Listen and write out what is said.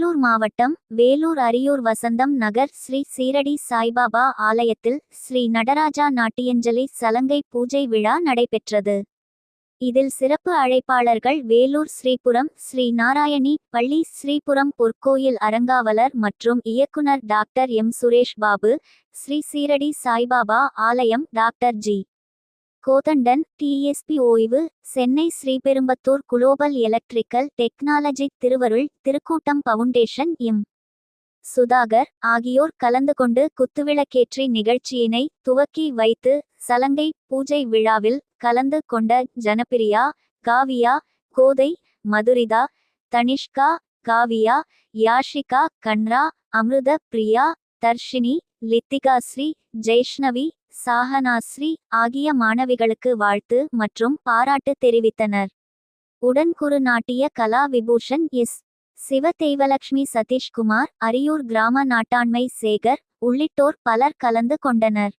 வேலூர் மாவட்டம் வேலூர் அரியூர் வசந்தம் நகர் ஸ்ரீ சீரடி சாய்பாபா ஆலயத்தில் ஸ்ரீ நடராஜா நாட்டியஞ்சலி சலங்கை பூஜை விழா நடைபெற்றது. இதில் சிறப்பு அழைப்பாளர்கள் வேலூர் ஸ்ரீபுரம் ஸ்ரீ நாராயணி பள்ளி, ஸ்ரீபுரம் பொற்கோயில் அறங்காவலர் மற்றும் இயக்குனர் டாக்டர் எம். சுரேஷ் பாபு, ஸ்ரீ சீரடி சாய்பாபா ஆலயம் டாக்டர் ஜி. கோதண்டன், டிஎஸ்பி ஓய்வு, Chennai Sriperumbudur global electrical technology திருவருள் திருக்கூட்டம் பவுண்டேஷன் எம். சுதாகர் ஆகியோர் கலந்து கொண்டு குத்துவிளக்கேற்றி நிகழ்ச்சியினை துவக்கி வைத்து சலங்கை பூஜை விழாவில் கலந்து கொண்ட ஜனபிரியா, காவியா, கோதை, மதுரிதா, தனிஷ்கா, காவியா, யாஷிகா, கன்ரா, அமிர்த பிரியா, தர்ஷினி, லித்திகாஸ்ரீ, ஜெய்ஷ்ணவி, சாஹனாஸ்ரீ ஆகிய மாணவிகளுக்கு வாழ்த்து மற்றும் பாராட்டு தெரிவித்தனர். உடன் குரு நாட்டிய கலா விபூஷன் எஸ். சிவ தெய்வலட்சுமி, சதீஷ்குமார், அரியூர் கிராம நாட்டாண்மை சேகர் உள்ளிட்டோர் பலர் கலந்து கொண்டனர்.